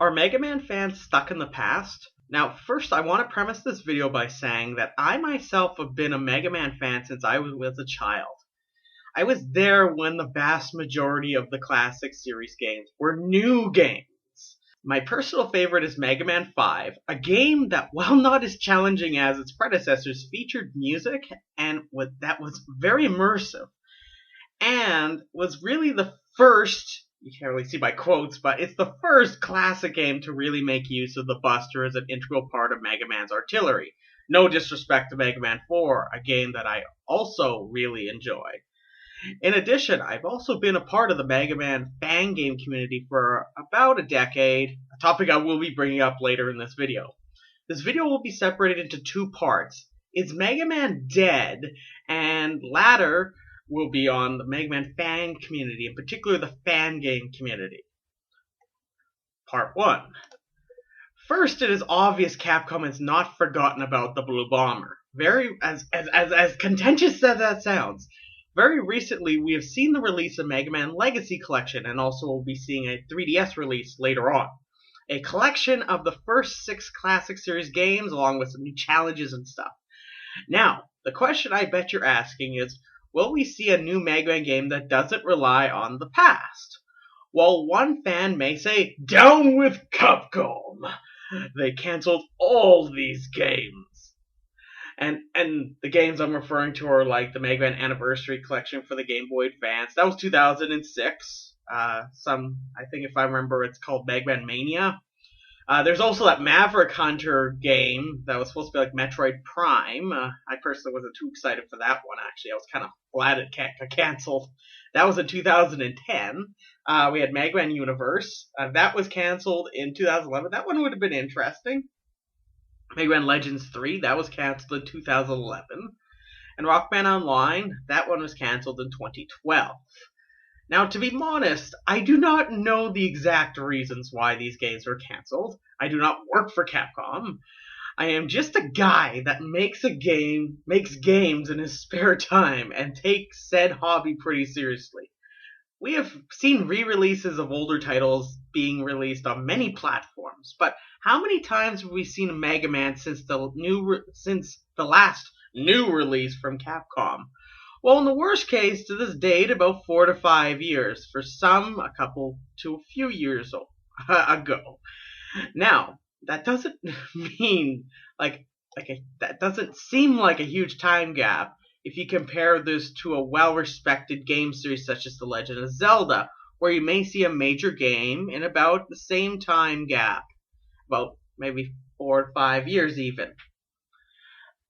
Are Mega Man fans stuck in the past? Now, first, I want to premise this video by saying that I myself have been a Mega Man fan since I was a child. I was there when the vast majority of the classic series games were new games. My personal favorite is Mega Man 5, a game that, while not as challenging as its predecessors, featured music and that was very immersive, and was really the first, you can't really see my quotes, but it's the first classic game to really make use of the Buster as an integral part of Mega Man's artillery. No disrespect to Mega Man 4, a game that I also really enjoy. In addition, I've also been a part of the Mega Man fan game community for about a decade, a topic I will be bringing up later in this video. This video will be separated into two parts. Is Mega Man dead? And latter will be on the Mega Man fan community, in particular the fan game community. Part 1. First, it is obvious Capcom has not forgotten about the Blue Bomber. As contentious as that sounds, very recently we have seen the release of Mega Man Legacy Collection, and also we'll be seeing a 3DS release later on. A collection of the first 6 classic series games, along with some new challenges and stuff. Now, the question I bet you're asking is, will we see a new Mega Man game that doesn't rely on the past? While one fan may say, down with Capcom! They cancelled all these games. And the games I'm referring to are like the Mega Man Anniversary Collection for the Game Boy Advance. That was 2006. I think if I remember, it's called Mega Man Mania. There's also that Maverick Hunter game that was supposed to be like Metroid Prime. I personally wasn't too excited for that one, actually. I was kind of glad it got canceled. That was in 2010. We had Mega Man Universe. That was canceled in 2011. That one would have been interesting. Mega Man Legends 3, that was canceled in 2011. And Rock Band Online, that one was canceled in 2012. Now, to be honest, I do not know the exact reasons why these games were canceled. I do not work for Capcom. I am just a guy that makes games in his spare time and takes said hobby pretty seriously. We have seen re-releases of older titles being released on many platforms, but how many times have we seen Mega Man since the last new release from Capcom? Well, in the worst case, to this date, about 4 to 5 years. For some, a couple to a few years ago. Now, that doesn't mean that doesn't seem like a huge time gap if you compare this to a well-respected game series such as The Legend of Zelda, where you may see a major game in about the same time gap, about maybe 4 or 5 years even.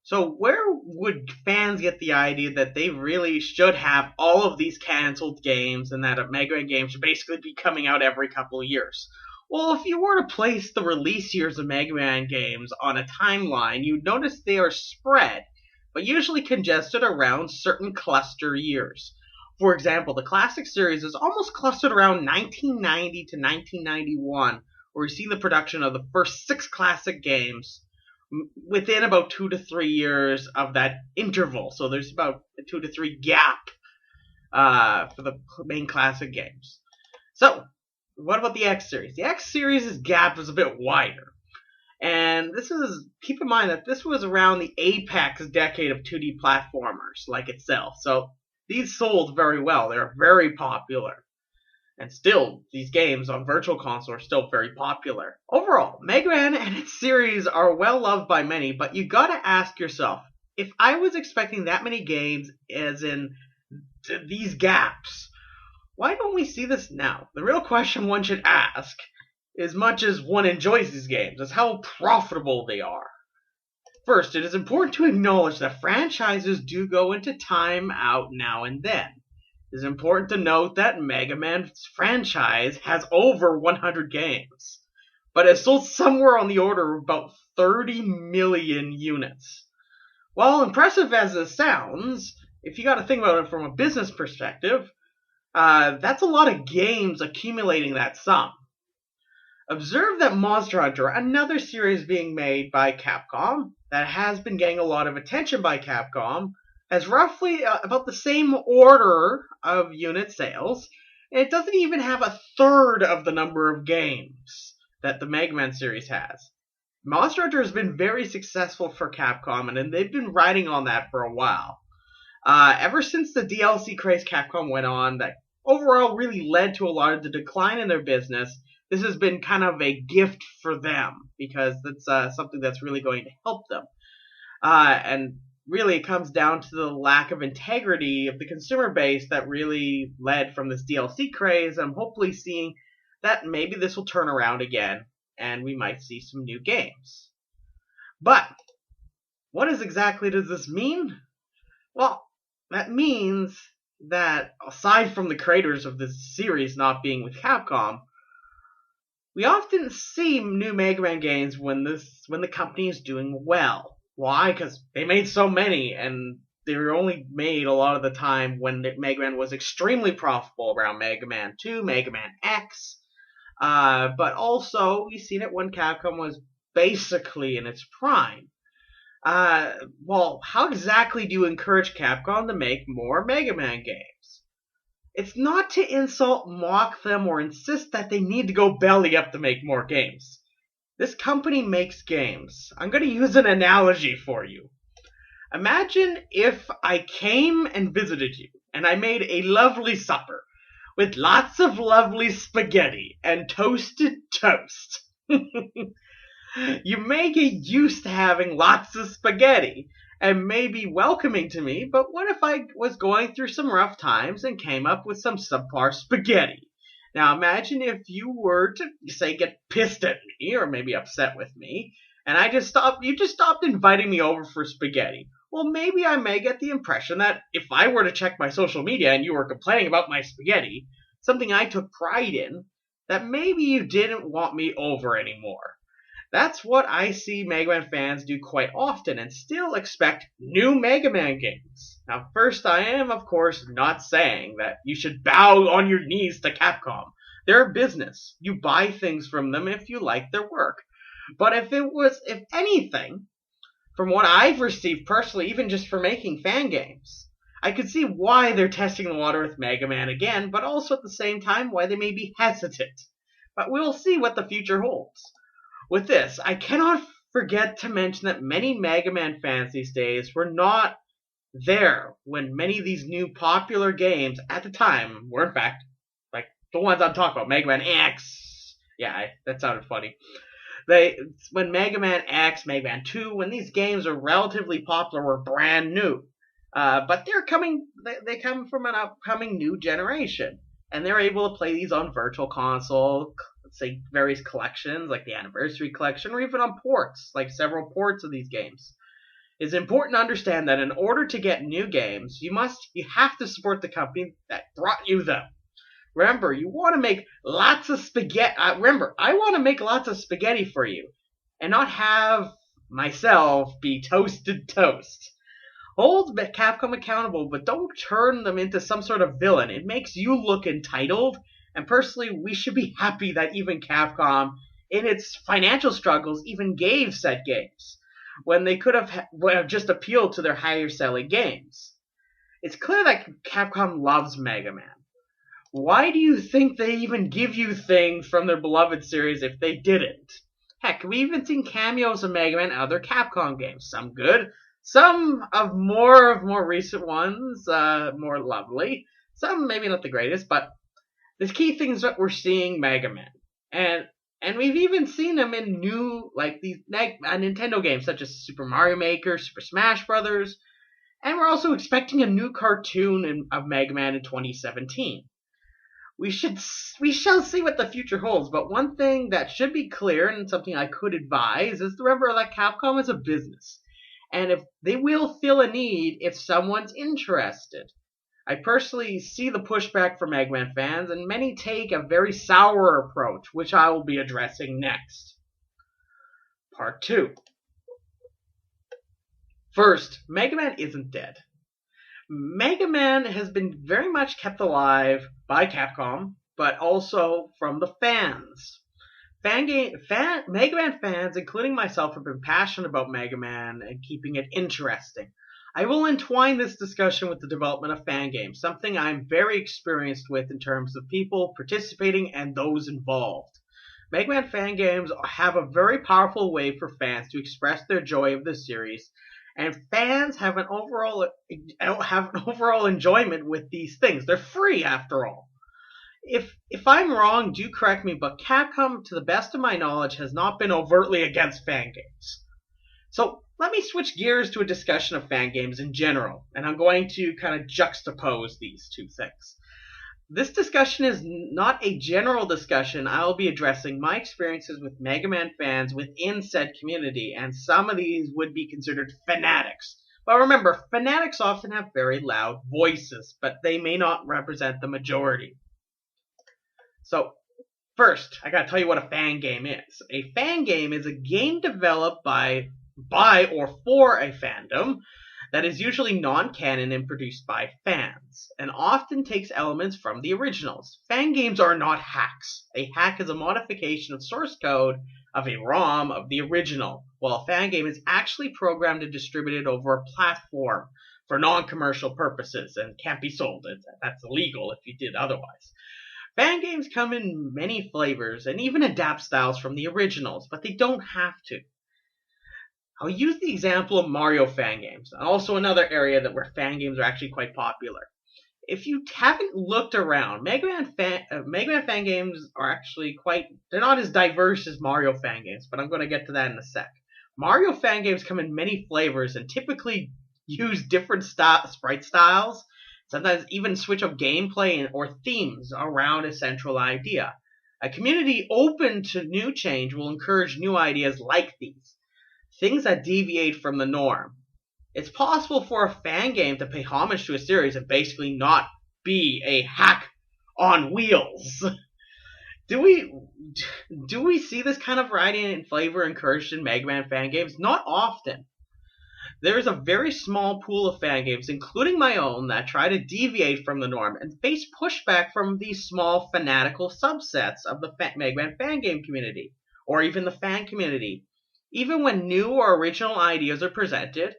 So where would fans get the idea that they really should have all of these canceled games and that a Mega Man game should basically be coming out every couple of years? Well, if you were to place the release years of Mega Man games on a timeline, you'd notice they are spread, but usually congested around certain cluster years. For example, the classic series is almost clustered around 1990 to 1991, where we see the production of the first 6 classic games within about 2 to 3 years of that interval. So there's about a 2 to 3 gap for the main classic games. So, what about the X series? The X series' gap is a bit wider. And keep in mind that this was around the apex decade of 2D platformers like itself. So these sold very well. They're very popular. And still, these games on Virtual Console are still very popular. Overall, Mega Man and its series are well loved by many, but you gotta ask yourself, if I was expecting that many games as in these gaps, why don't we see this now? The real question one should ask, as much as one enjoys these games, is how profitable they are. First, it is important to acknowledge that franchises do go into time out now and then. It is important to note that Mega Man's franchise has over 100 games, but has sold somewhere on the order of about 30 million units. While impressive as this sounds, if you gotta think about it from a business perspective, that's a lot of games accumulating that sum. Observe that Monster Hunter, another series being made by Capcom, that has been getting a lot of attention by Capcom, has roughly about the same order of unit sales, and it doesn't even have a third of the number of games that the Mega Man series has. Monster Hunter has been very successful for Capcom, and they've been riding on that for a while. Ever since the DLC craze Capcom went on, that overall really led to a lot of the decline in their business, this has been kind of a gift for them, because that's something that's really going to help them. And really it comes down to the lack of integrity of the consumer base that really led from this DLC craze. I'm hopefully seeing that maybe this will turn around again, and we might see some new games. But what exactly does this mean? Well, that means that aside from the creators of this series not being with Capcom, we often see new Mega Man games when the company is doing well. Why? Because they made so many, and they were only made a lot of the time when Mega Man was extremely profitable, around Mega Man 2, Mega Man X. But also, we've seen it when Capcom was basically in its prime. Well, how exactly do you encourage Capcom to make more Mega Man games? It's not to insult, mock them, or insist that they need to go belly up to make more games. This company makes games. I'm going to use an analogy for you. Imagine if I came and visited you, and I made a lovely supper with lots of lovely spaghetti and toasted toast. You may get used to having lots of spaghetti and may be welcoming to me, but what if I was going through some rough times and came up with some subpar spaghetti? Now imagine if you were to, say, get pissed at me or maybe upset with me, and you just stopped inviting me over for spaghetti. Well, maybe I may get the impression that if I were to check my social media and you were complaining about my spaghetti, something I took pride in, that maybe you didn't want me over anymore. That's what I see Mega Man fans do quite often, and still expect new Mega Man games. Now, first, I am, of course, not saying that you should bow on your knees to Capcom. They're a business. You buy things from them if you like their work. But if anything, from what I've received personally, even just for making fan games, I could see why they're testing the water with Mega Man again, but also at the same time why they may be hesitant. But we'll see what the future holds. With this, I cannot forget to mention that many Mega Man fans these days were not there when many of these new popular games at the time were, in fact, like the ones I'm talking about, Mega Man X. Yeah, that sounded funny. When Mega Man X, Mega Man 2, when these games are relatively popular, were brand new. But they come from an upcoming new generation, and they're able to play these on Virtual Console, say various collections like the Anniversary Collection, or even on ports, like several ports of these games. It's important to understand that in order to get new games, you have to support the company that brought you them. Remember, you want to make lots of spaghetti. Remember, I want to make lots of spaghetti for you, and not have myself be toasted toast. Hold Capcom accountable, but don't turn them into some sort of villain. It makes you look entitled. And personally, we should be happy that even Capcom, in its financial struggles, even gave said games, when they could have just appealed to their higher selling games. It's clear that Capcom loves Mega Man. Why do you think they even give you things from their beloved series if they didn't? Heck, we've even seen cameos of Mega Man in other Capcom games. Some good, some of more recent ones, more lovely. Some maybe not the greatest, but the key thing is that we're seeing Mega Man, and we've even seen him in new, like these Nintendo games such as Super Mario Maker, Super Smash Brothers, and we're also expecting a new cartoon of Mega Man in 2017. We shall see what the future holds, but one thing that should be clear, and something I could advise, is to remember that Capcom is a business, and if they will feel a need if someone's interested. I personally see the pushback from Mega Man fans, and many take a very sour approach, which I will be addressing next. Part 2. First, Mega Man isn't dead. Mega Man has been very much kept alive by Capcom, but also from the fans. Mega Man fans, including myself, have been passionate about Mega Man and keeping it interesting. I will entwine this discussion with the development of fan games, something I'm very experienced with in terms of people participating and those involved. Mega Man fan games have a very powerful way for fans to express their joy of the series, and fans have an overall enjoyment with these things. They're free after all. If I'm wrong, do correct me, but Capcom, to the best of my knowledge, has not been overtly against fan games. So let me switch gears to a discussion of fan games in general, and I'm going to kind of juxtapose these two things. This discussion is not a general discussion. I'll be addressing my experiences with Mega Man fans within said community, and some of these would be considered fanatics. But remember, fanatics often have very loud voices, but they may not represent the majority. So, first, I gotta tell you what a fan game is. A fan game is a game developed by or for a fandom that is usually non-canon and produced by fans, and often takes elements from the originals. Fan games are not hacks. A hack is a modification of source code of a ROM of the original, while a fan game is actually programmed and distributed over a platform for non-commercial purposes and can't be sold. That's illegal if you did otherwise. Fan games come in many flavors and even adapt styles from the originals, but they don't have to. I'll use the example of Mario fan games, also another area where fan games are actually quite popular. If you haven't looked around, Mega Man fan games are actually they're not as diverse as Mario fan games, but I'm going to get to that in a sec. Mario fan games come in many flavors and typically use different sprite styles, sometimes even switch up gameplay or themes around a central idea. A community open to new change will encourage new ideas like these, things that deviate from the norm. It's possible for a fan game to pay homage to a series and basically not be a hack on wheels. Do we see this kind of variety and flavor encouraged in Mega Man fan games? Not often. There is a very small pool of fan games, including my own, that try to deviate from the norm and face pushback from these small fanatical subsets of the Mega Man fan game community, or even the fan community, even when new or original ideas are presented,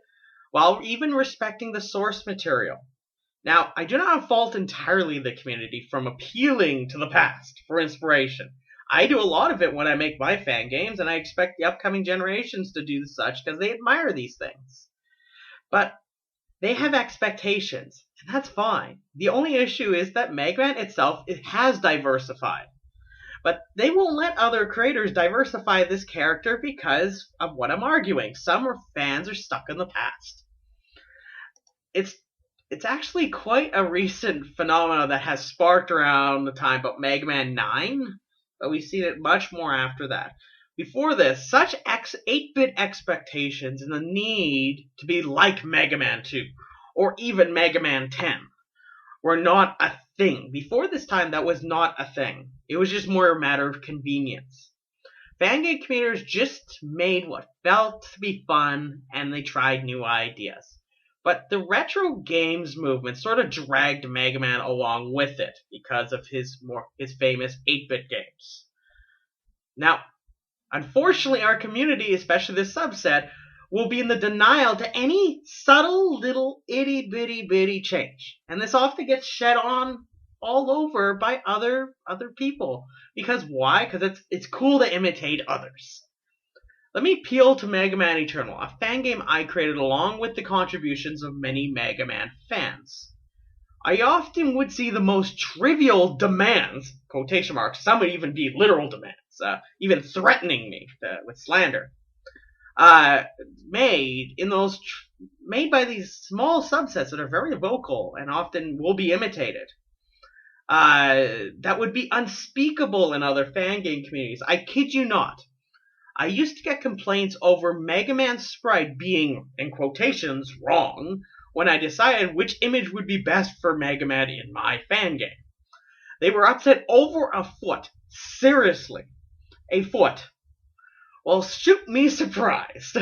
while even respecting the source material. Now, I do not fault entirely the community from appealing to the past for inspiration. I do a lot of it when I make my fan games, and I expect the upcoming generations to do such because they admire these things. But they have expectations, and that's fine. The only issue is that Mega Man itself has diversified. But they won't let other creators diversify this character because of what I'm arguing. Some fans are stuck in the past. It's actually quite a recent phenomenon that has sparked around the time about Mega Man 9, but we've seen it much more after that. Before this, such 8-bit expectations and the need to be like Mega Man 2, or even Mega Man 10, were not a thing. Before this time, that was not a thing. It was just more a matter of convenience. Fangame communities just made what felt to be fun, and they tried new ideas. But the retro games movement sort of dragged Mega Man along with it because of his famous 8-bit games. Now, unfortunately, our community, especially this subset, will be in the denial to any subtle little itty-bitty change. And this often gets shed on all over by other people. Because why? Because it's cool to imitate others. Let me appeal to Mega Man Eternal, a fan game I created along with the contributions of many Mega Man fans. I often would see the most trivial demands, quotation marks, some would even be literal demands, even threatening me with slander, made by these small subsets that are very vocal and often will be imitated. That would be unspeakable in other fan game communities. I kid you not. I used to get complaints over Mega Man's sprite being, in quotations, wrong when I decided which image would be best for Mega Man in my fan game. They were upset over a foot. Seriously. A foot. Well, shoot me surprised.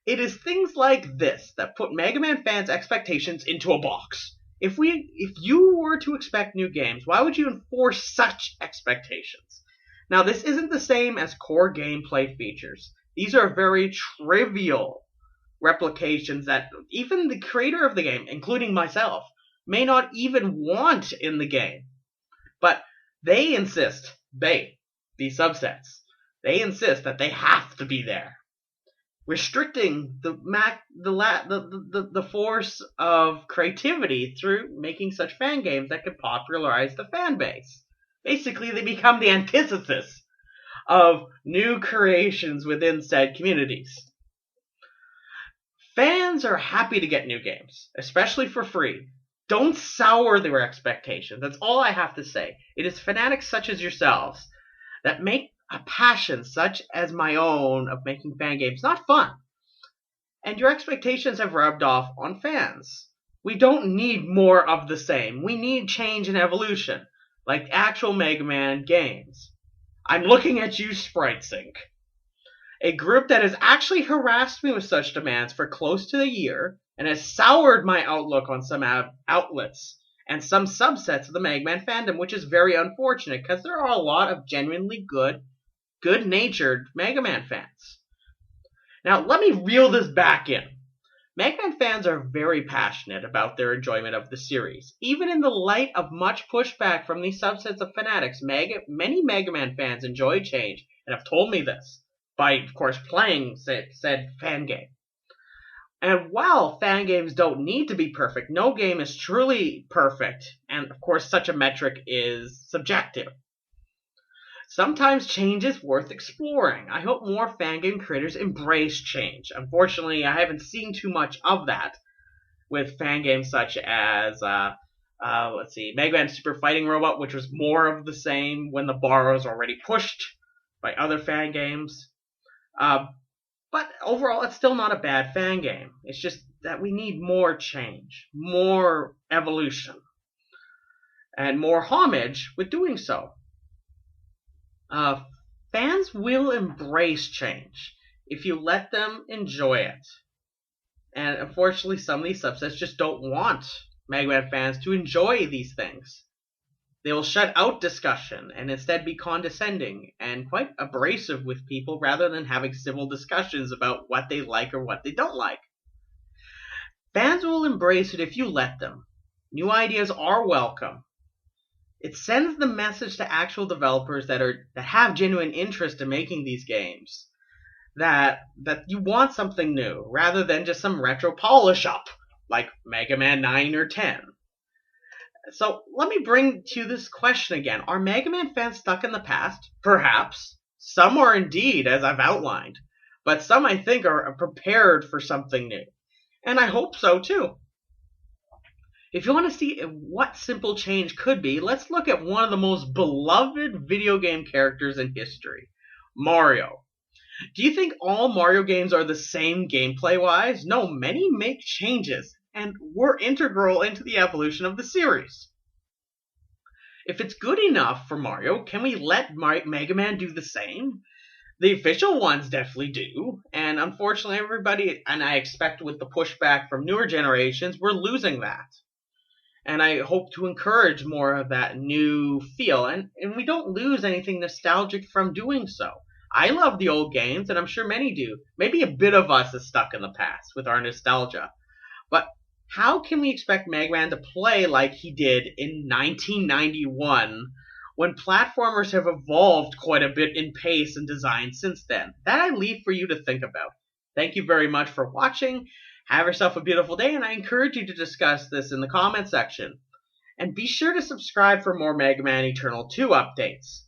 It is things like this that put Mega Man fans' expectations into a box. If you were to expect new games, why would you enforce such expectations? Now, this isn't the same as core gameplay features. These are very trivial replications that even the creator of the game, including myself, may not even want in the game. But they insist. these subsets. They insist that they have to be there, restricting the force of creativity through making such fan games that could popularize the fan base. Basically, they become the antithesis of new creations within said communities. Fans are happy to get new games, especially for free. Don't sour their expectations. That's all I have to say. It is fanatics such as yourselves that make a passion such as my own of making fan games not fun. And your expectations have rubbed off on fans. We don't need more of the same. We need change and evolution, like actual Mega Man games. I'm looking at you, SpriteSync. A group that has actually harassed me with such demands for close to a year and has soured my outlook on some outlets and some subsets of the Mega Man fandom, which is very unfortunate because there are a lot of genuinely good-natured Mega Man fans. Now, let me reel this back in. Mega Man fans are very passionate about their enjoyment of the series. Even in the light of much pushback from these subsets of fanatics, many Mega Man fans enjoy change and have told me this by, of course, playing said fan game. And while fan games don't need to be perfect, no game is truly perfect, and of course such a metric is subjective. Sometimes change is worth exploring. I hope more fan game creators embrace change. Unfortunately, I haven't seen too much of that with fan games such as, Mega Man Super Fighting Robot, which was more of the same when the bar was already pushed by other fan games. But overall, it's still not a bad fan game. It's just that we need more change, more evolution, and more homage with doing so. Fans will embrace change if you let them enjoy it. And unfortunately, some of these subsets just don't want Mega Man fans to enjoy these things. They will shut out discussion and instead be condescending and quite abrasive with people rather than having civil discussions about what they like or what they don't like. Fans will embrace it if you let them. New ideas are welcome. It sends the message to actual developers that have genuine interest in making these games that you want something new rather than just some retro polish up like Mega Man 9 or 10. So let me bring to this question again. Are Mega Man fans stuck in the past? Perhaps. Some are indeed, as I've outlined. But some, I think, are prepared for something new. And I hope so, too. If you want to see what simple change could be, let's look at one of the most beloved video game characters in history, Mario. Do you think all Mario games are the same gameplay-wise? No, many make changes and were integral into the evolution of the series. If it's good enough for Mario, can we let Mega Man do the same? The official ones definitely do, and unfortunately everybody, and I expect with the pushback from newer generations, we're losing that. And I hope to encourage more of that new feel, and we don't lose anything nostalgic from doing so. I love the old games, and I'm sure many do. Maybe a bit of us is stuck in the past with our nostalgia. But how can we expect Mega Man to play like he did in 1991 when platformers have evolved quite a bit in pace and design since then? That I leave for you to think about. Thank you very much for watching. Have yourself a beautiful day, and I encourage you to discuss this in the comment section. And be sure to subscribe for more Mega Man Eternal 2 updates.